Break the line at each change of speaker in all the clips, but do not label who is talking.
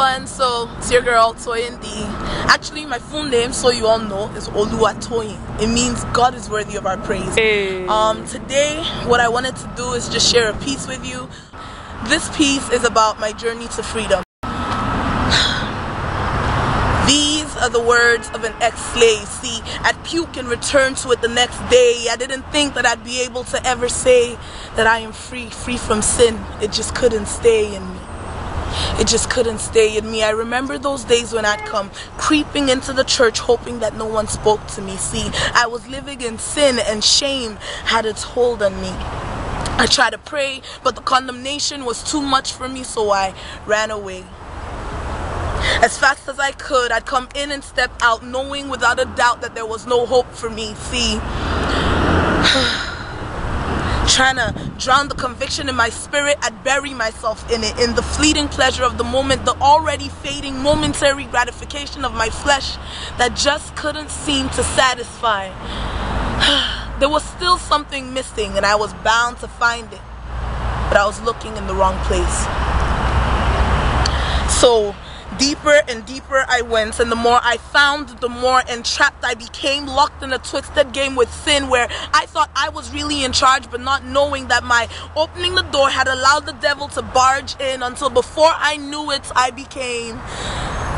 everyone, so it's your girl Toyin Dada. Actually, my full name, so you all know, is Toyin. It means God is worthy of our praise.
Hey.
Today, what I wanted to do is just share a piece with you. This piece is about my journey to freedom. These are the words of an ex-slave. See, I'd puke and return to it the next day. I didn't think that I'd be able to ever say that I am free from sin. It just couldn't stay in me. It just couldn't stay in me. I remember those days when I'd come creeping into the church hoping that no one spoke to me. See, I was living in sin and shame had its hold on me. I tried to pray, but the condemnation was too much for me, so I ran away. As fast as I could, I'd come in and step out, knowing without a doubt that there was no hope for me. See, trying to drown the conviction in my spirit, I'd bury myself in it, in the fleeting pleasure of the moment, the already fading momentary gratification of my flesh that just couldn't seem to satisfy. There was still something missing, and I was bound to find it, but I was looking in the wrong place. So deeper and deeper I went, and the more I found, the more entrapped I became, locked in a twisted game with sin where I thought I was really in charge, but not knowing that my opening the door had allowed the devil to barge in, until before I knew it, I became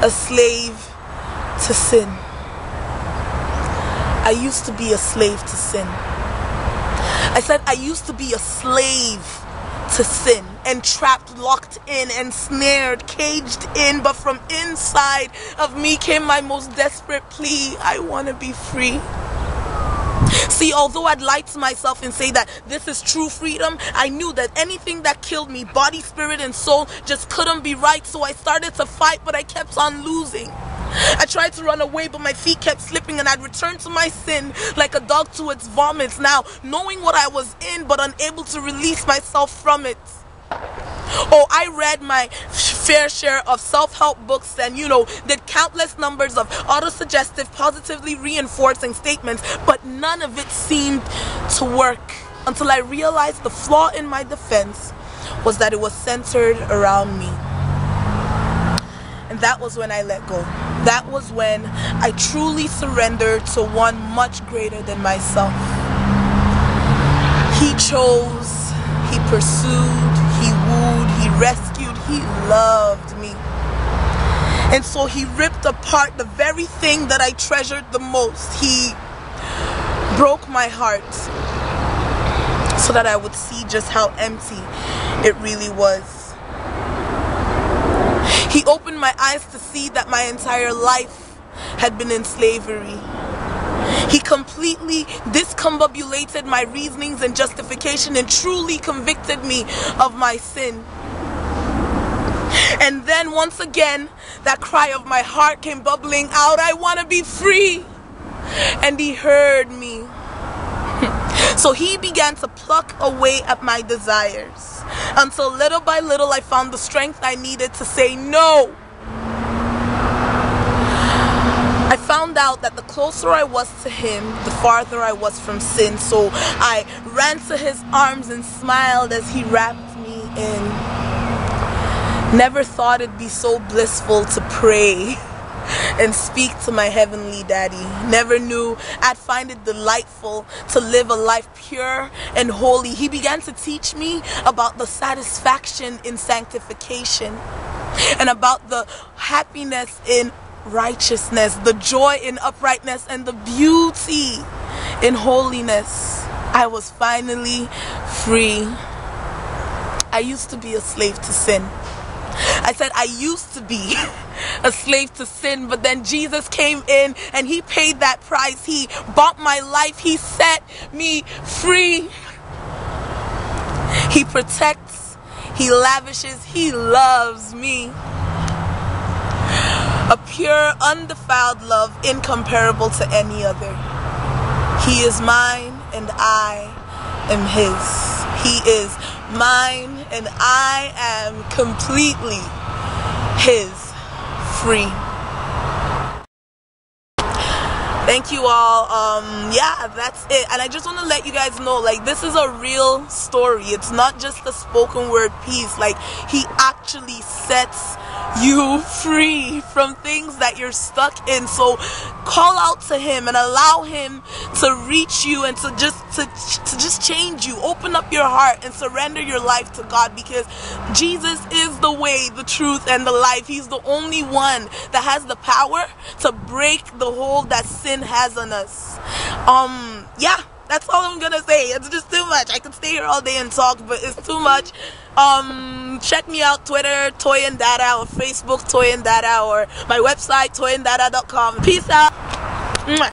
a slave to sin. I used to be a slave to sin. I said I used to be a slave to sin, entrapped, locked in, ensnared, caged in, but from inside of me came my most desperate plea: I want to be free. See, although I'd lie to myself and say that this is true freedom, I knew that anything that killed me, body, spirit, and soul, just couldn't be right, so I started to fight, but I kept on losing. I tried to run away, but my feet kept slipping, and I'd return to my sin like a dog to its vomits, now knowing what I was in, but unable to release myself from it. Oh, I read my fair share of self-help books and, did countless numbers of autosuggestive, positively reinforcing statements, but none of it seemed to work until I realized the flaw in my defense was that it was centered around me. And that was when I let go. That was when I truly surrendered to one much greater than myself. He chose, he pursued, he wooed, he rescued, he loved me. And so he ripped apart the very thing that I treasured the most. He broke my heart so that I would see just how empty it really was. He opened my eyes to see that my entire life had been in slavery. He completely discombobulated my reasonings and justification and truly convicted me of my sin. And then once again, that cry of my heart came bubbling out: I want to be free. And he heard me. So he began to pluck away at my desires, until little by little I found the strength I needed to say no. I found out that the closer I was to him, the farther I was from sin. So I ran to his arms and smiled as he wrapped me in. Never thought it'd be so blissful to pray and speak to my heavenly daddy. Never knew I'd find it delightful to live a life pure and holy. He began to teach me about the satisfaction in sanctification, and about the happiness in righteousness, the joy in uprightness, and the beauty in holiness. I was finally free. I used to be a slave to sin. I said I used to be a slave to sin, but then Jesus came in and he paid that price. He bought my life. He set me free. He protects, he lavishes, he loves me. A pure, undefiled love incomparable to any other. He is mine and I am his. He is mine and I am completely his, free. Thank you all. Yeah, that's it. And I just want to let you guys know, like, this is a real story. It's not just a spoken word piece. Like, he actually sets you free from things that you're stuck in. So call out to him and allow him to reach you and to just change you. Open up your heart and surrender your life to God, because Jesus is the way, the truth, and the life. He's the only one that has the power to break the hold that sin has on us. Yeah, that's all I'm gonna say. It's just too much. I could stay here all day and talk, but it's too much. Check me out, Twitter, Toyin Dada, or Facebook, Toyin Dada, or my website, toyindada.com. Peace out.